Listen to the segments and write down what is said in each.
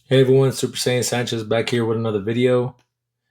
Hey everyone, Super Saiyan Sanchez back here with another video.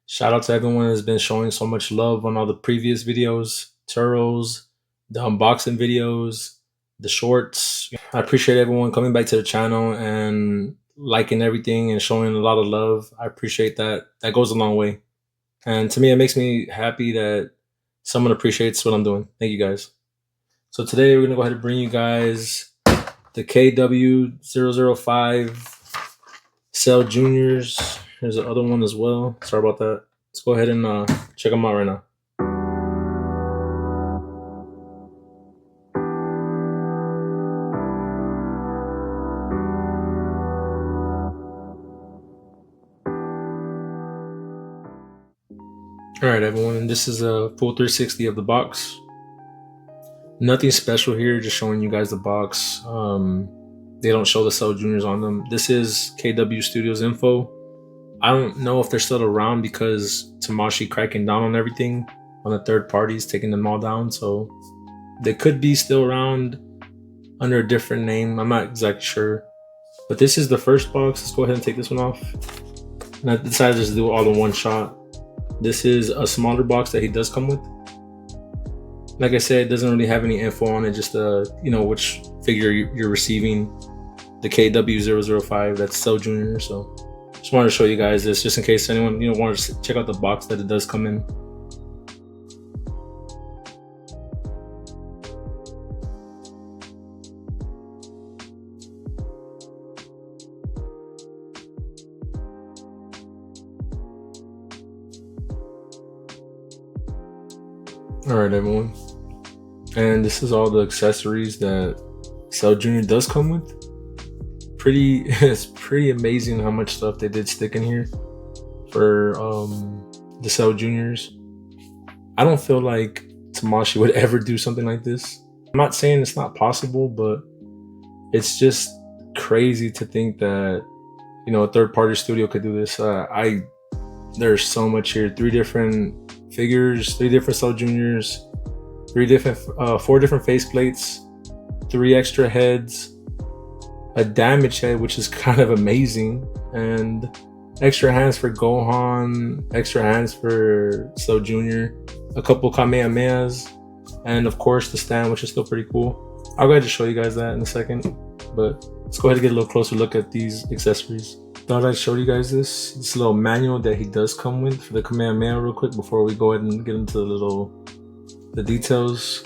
Shout out to everyone that's been showing so much love on all the previous videos, Turos, the unboxing videos, the shorts. I appreciate everyone coming back to the channel and liking everything and showing a lot of love. I appreciate that. That goes a long way. And to me, it makes me happy that someone appreciates what I'm doing. Thank you guys. So today we're going to go ahead and bring you guys the KW005 Cell Juniors. There's the other one as well. Sorry about that. Let's go ahead and check them out right now. All right, everyone. This is a full 360 of the box. Nothing special here. Just showing you guys the box. They don't show the Cell Juniors on them. This is KW Studios info. I don't know if they're still around because Tamashii cracking down on everything, on the third parties, taking them all down. So they could be still around under a different name. I'm not exactly sure. But this is the first box. Let's go ahead and take this one off. And I decided to just do it all in one shot. This is a smaller box that he does come with. Like I said, it doesn't really have any info on it, just which figure you're receiving. The KW005, that's Cell Junior. So just wanted to show you guys this, just in case anyone wanted to check out the box that it does come in. All right, everyone. And this is all the accessories that Cell Junior does come with. It's pretty amazing how much stuff they did stick in here for the Cell Juniors. I don't feel like Tamashii would ever do something like this. I'm not saying it's not possible, but it's just crazy to think that a third-party studio could do this. There's so much here. 3 different figures, 3 different Cell Juniors, 4 different faceplates, 3 extra heads, a damaged head, which is kind of amazing, and extra hands for Gohan, extra hands for Cell Junior, a couple Kamehamehas, and of course the stand, which is still pretty cool. I'll go ahead and show you guys that in a second, but let's go ahead and get a little closer look at these accessories. Thought I'd show you guys this little manual that he does come with for the Kamehameha real quick before we go ahead and get into the details.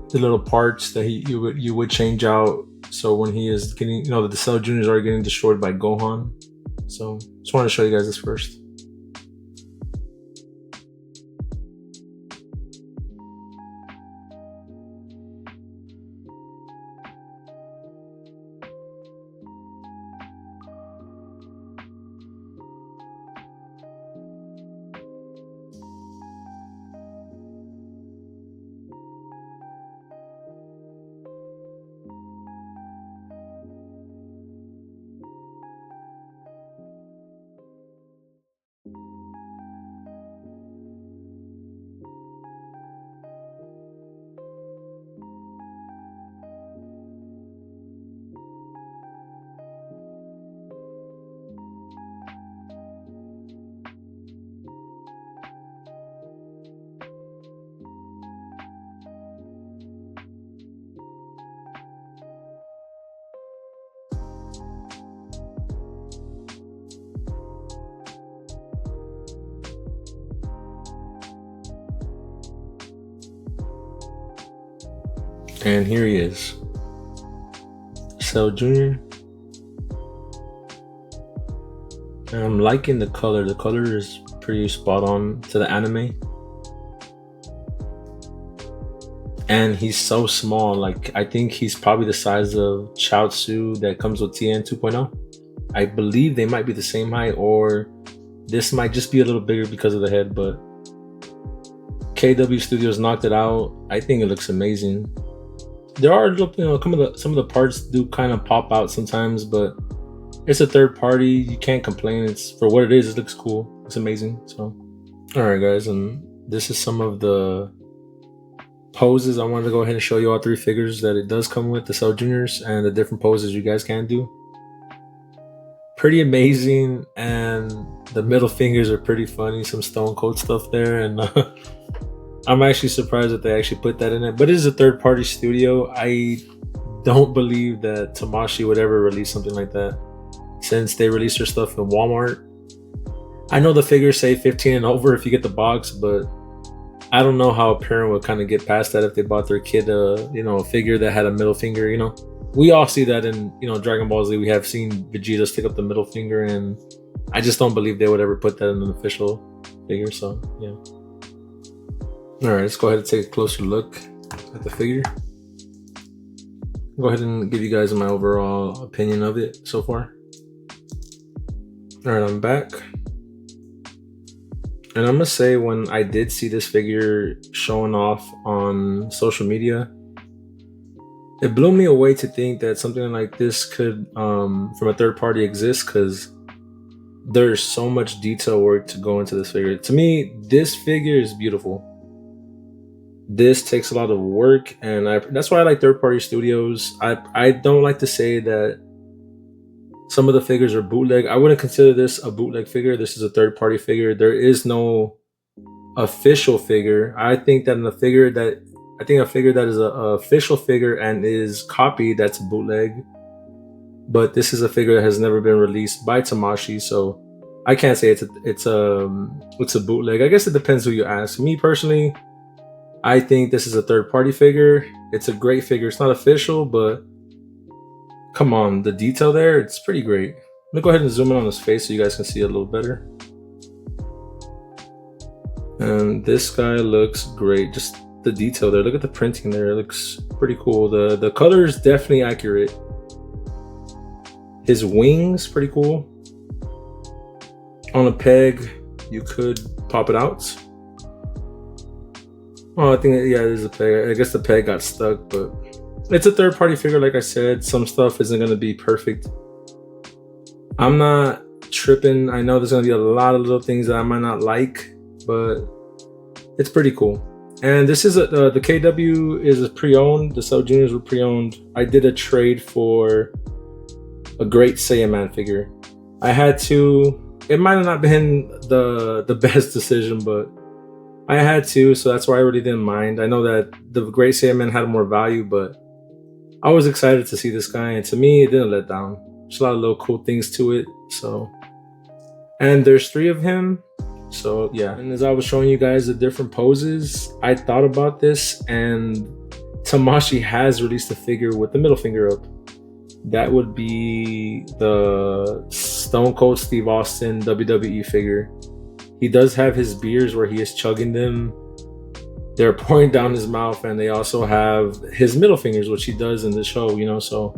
The little parts that you would change out, so when he is getting, the Cell Juniors are getting destroyed by Gohan. So just wanted to show you guys this first. And here he is, Cell Junior. And I'm liking the color. The color is pretty spot on to the anime. And he's so small. Like, I think he's probably the size of Chaozu that comes with TN 2.0. I believe they might be the same height, or this might just be a little bigger because of the head, but KW Studios knocked it out. I think it looks amazing. There are, some of the parts do kind of pop out sometimes, but it's a third party. You can't complain. It's for what it is. It looks cool. It's amazing. So, all right, guys, and this is some of the poses. I wanted to go ahead and show you all 3 figures that it does come with, the Cell Juniors, and the different poses you guys can do. pretty amazing, and the middle fingers are pretty funny. Some Stone Cold stuff there, and I'm actually surprised that they actually put that in it. But it is a third-party studio. I don't believe that Tamashii would ever release something like that, since they released their stuff in Walmart. I know the figures say 15 and over if you get the box, but I don't know how a parent would kind of get past that if they bought their kid a figure that had a middle finger. We all see that in Dragon Ball Z. We have seen Vegeta stick up the middle finger, and I just don't believe they would ever put that in an official figure. So yeah. All right, let's go ahead and take a closer look at the figure. Go ahead and give you guys my overall opinion of it so far. All right, I'm back. And I'm gonna say, when I did see this figure showing off on social media, it blew me away to think that something like this could, from a third party, exist, because there's so much detail work to go into this figure. To me, this figure is beautiful. This takes a lot of work, and that's why I like third party studios. I don't like to say that some of the figures are bootleg. I wouldn't consider this a bootleg figure. This is a third-party figure. There is no official figure. I think a figure that is a official figure and is copied, that's a bootleg. But this is a figure that has never been released by Tamashii, so I can't say it's a bootleg. I guess it depends who you ask. Me personally, I think this is a third-party figure. It's a great figure. It's not official, but come on, the detail there, it's pretty great. Let me go ahead and zoom in on his face so you guys can see it a little better. And this guy looks great. Just the detail there. Look at the printing there. It looks pretty cool. The color is definitely accurate. His wings, pretty cool. On a peg, you could pop it out. Oh, I think, yeah, there's a peg. I guess the peg got stuck, but it's a third-party figure. Like I said, some stuff isn't going to be perfect. I'm not tripping. I know there's going to be a lot of little things that I might not like, but it's pretty cool. And this is the KW is a pre-owned. The Cell Juniors were pre-owned. I did a trade for a Great Saiyaman figure. I had to. It might have not been the best decision, but I had to, so that's why I really didn't mind. I know that the Great Saiyaman had more value, but I was excited to see this guy, and to me, it didn't let down. There's a lot of little cool things to it. So, and there's 3 of him. So yeah. And as I was showing you guys the different poses, I thought about this, and Tamashii has released a figure with the middle finger up. That would be the Stone Cold Steve Austin WWE figure. He does have his beers where he is chugging them. They're pouring down his mouth, and they also have his middle fingers, which he does in the show, so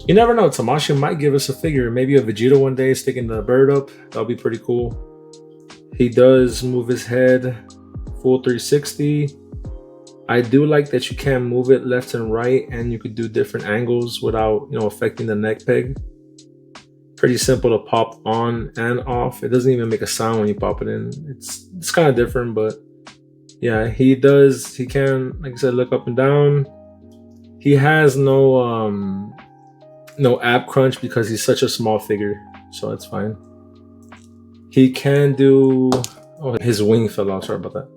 you never know. Tamashii might give us a figure, maybe a Vegeta one day sticking the bird up. That'll be pretty cool. He does move his head full 360. I do like that you can move it left and right, and you could do different angles without affecting the neck peg. Pretty simple to pop on and off. It doesn't even make a sound when you pop it in. It's kind of different, but yeah, he can, like I said, look up and down. He has no ab crunch because he's such a small figure, so it's fine. He can do, his wing fell off, sorry about that.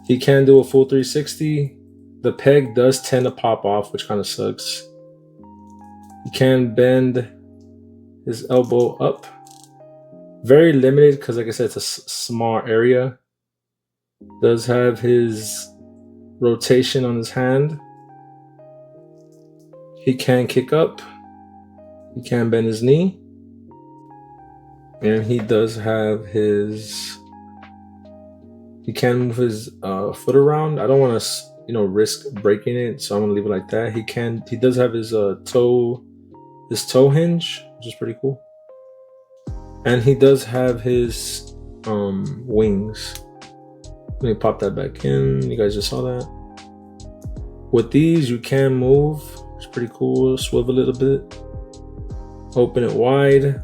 He can do a full 360. The peg does tend to pop off, which kind of sucks. He can bend his elbow up. Very limited because, like I said, it's a small area. Does have his rotation on his hand. He can kick up. He can bend his knee. And he does have his... He can move his foot around. I don't want to, risk breaking it, so I'm gonna leave it like that. He does have his toe hinge, which is pretty cool. And he does have his wings. Let me pop that back in. You guys just saw that. With these, you can move. It's pretty cool. Swivel a little bit. Open it wide.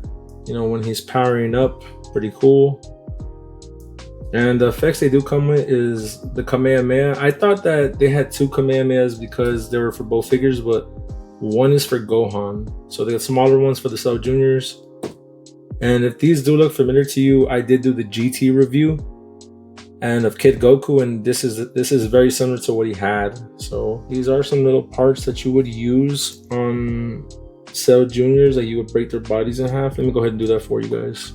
When he's powering up, pretty cool. And the effects they do come with is the Kamehameha. I thought that they had 2 Kamehamehas because they were for both figures, but one is for Gohan. So they got smaller ones for the Cell Juniors. And if these do look familiar to you, I did do the GT review and of Kid Goku, and this is very similar to what he had. So these are some little parts that you would use on Cell Juniors, that you would break their bodies in half. Let me go ahead and do that for you guys.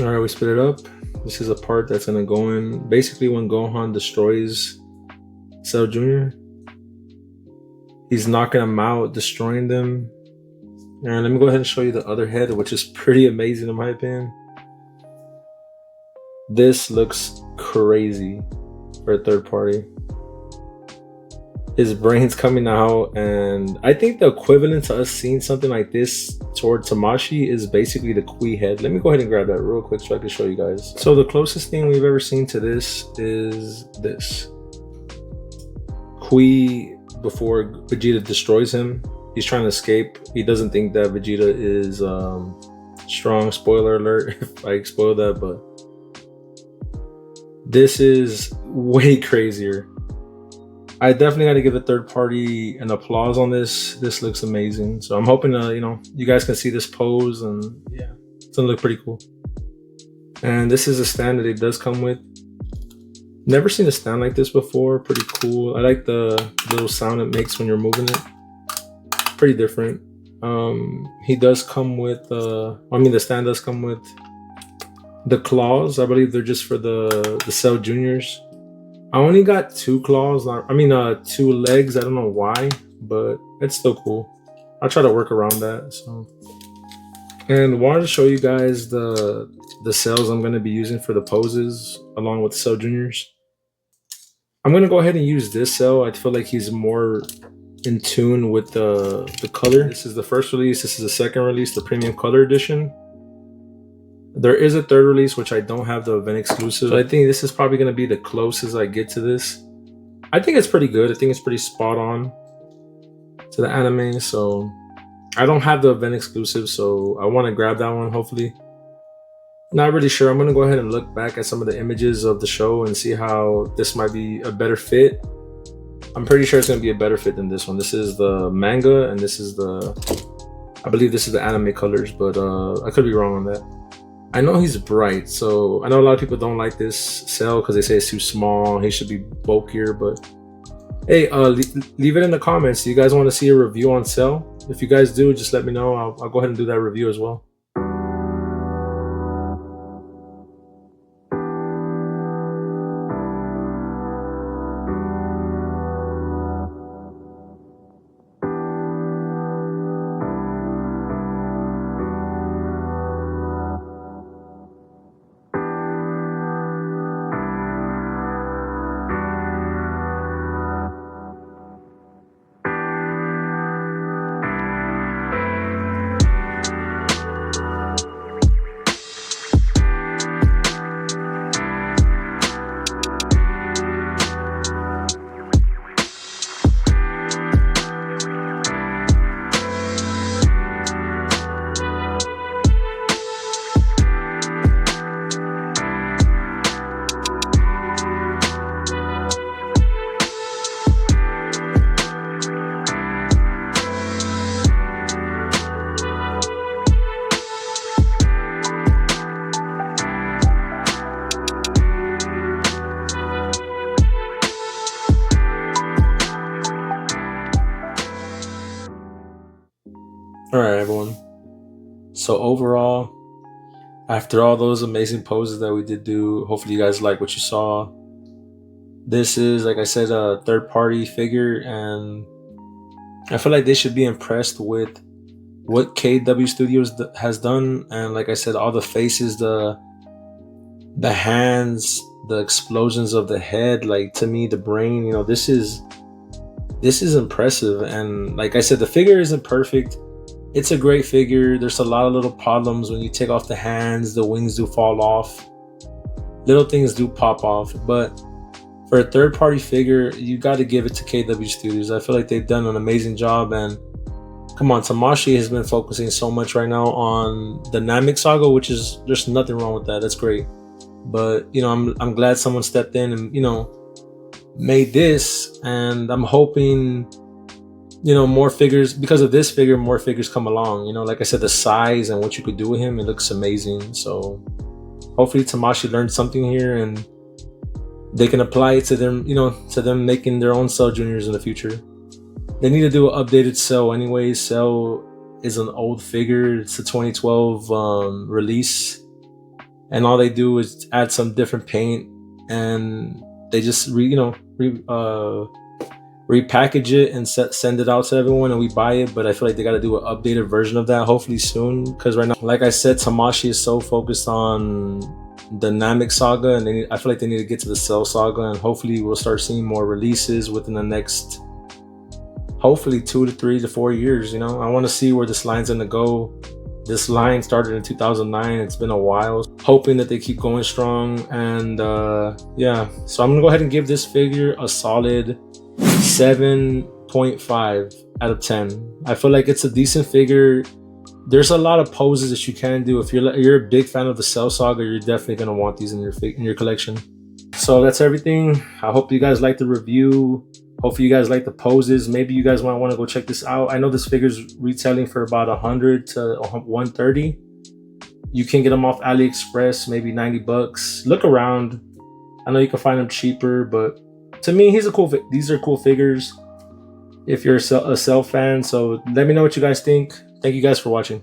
All right, we split it up. This is a part that's gonna go in basically when Gohan destroys Cell Junior. He's knocking them out, destroying them. And let me go ahead and show you the other head, which is pretty amazing in my opinion. This looks crazy for a third party. His brain's coming out, and I think the equivalent to us seeing something like this toward Tamashii is basically the KWOO head. Let me go ahead and grab that real quick so I can show you guys. So the closest thing we've ever seen to this is this. KWOO, before Vegeta destroys him, he's trying to escape. He doesn't think that Vegeta is strong. Spoiler alert if I spoil that, but this is way crazier. I definitely got to give the third party an applause on this. This looks amazing. So I'm hoping you guys can see this pose, and yeah, it's gonna look pretty cool. And this is a stand that it does come with. Never seen a stand like this before. Pretty cool. I like the little sound it makes when you're moving it. Pretty different. He does come with the stand does come with the claws. I believe they're just for the Cell Juniors. I only got 2 claws. 2 legs. I don't know why, but it's still cool. I'll try to work around that. So, and wanted to show you guys the cells I'm going to be using for the poses along with the Cell Juniors. I'm going to go ahead and use this cell. I feel like he's more in tune with the color. This is the first release. This is the second release, the premium color edition. There is a third release, which I don't have the event exclusive. So I think this is probably going to be the closest I get to this. I think it's pretty good. I think it's pretty spot on to the anime. So I don't have the event exclusive, so I want to grab that one, hopefully. Not really sure. I'm going to go ahead and look back at some of the images of the show and see how this might be a better fit. I'm pretty sure it's going to be a better fit than this one. This is the manga, and this is I believe this is the anime colors, but I could be wrong on that. I know he's bright, so I know a lot of people don't like this cell because they say it's too small. He should be bulkier, but hey, leave it in the comments. Do you guys want to see a review on Cell? If you guys do, just let me know. I'll go ahead and do that review as well. Alright everyone, so overall, after all those amazing poses that we did do, hopefully you guys like what you saw. This is, like I said, a third party figure, and I feel like they should be impressed with what KW Studios has done. And like I said, all the faces, the hands, the explosions of the head, like to me the brain, this is impressive. And like I said, the figure isn't perfect. It's a great figure. There's a lot of little problems when you take off the hands. The wings do fall off. Little things do pop off. But for a third-party figure, you got to give it to KW Studios. I feel like they've done an amazing job. And come on, Tamashii has been focusing so much right now on the Namek Saga, which is, there's nothing wrong with that. That's great. But, I'm glad someone stepped in and, made this. And I'm hoping you know, more figures, because of this figure, more figures come along. You know, like I said, the size and what you could do with him, it looks amazing. So hopefully Tamashii learned something here and they can apply it to them, you know, to them making their own Cell Juniors in the future. They need to do an updated Cell anyway. Cell is an old figure. It's a 2012 release, and all they do is add some different paint, and they just repackage it and send it out to everyone, and we buy it. But I feel like they got to do an updated version of that, hopefully soon, because right now, like I said, Tamashii is so focused on the Namek saga, and I feel like they need to get to the Cell saga, and hopefully we'll start seeing more releases within the next, hopefully 2 to 3 to 4 years. You know, I want to see where this line's gonna go. This line started in 2009. It's been a while. Hoping that they keep going strong. And yeah, so I'm gonna go ahead and give this figure a solid 7.5 out of 10. I feel like it's a decent figure. There's a lot of poses that you can do. If you're a big fan of the Cell saga, you're definitely gonna want these in your collection. So that's everything. I hope you guys liked the review. Hopefully you guys like the poses. Maybe you guys might want to go check this out. I know this figure's retailing for about 100 to 130. You can get them off AliExpress, maybe 90 bucks. Look around. I know you can find them cheaper, but to me, these are cool figures if you're a Cell fan. So let me know what you guys think. Thank you guys for watching.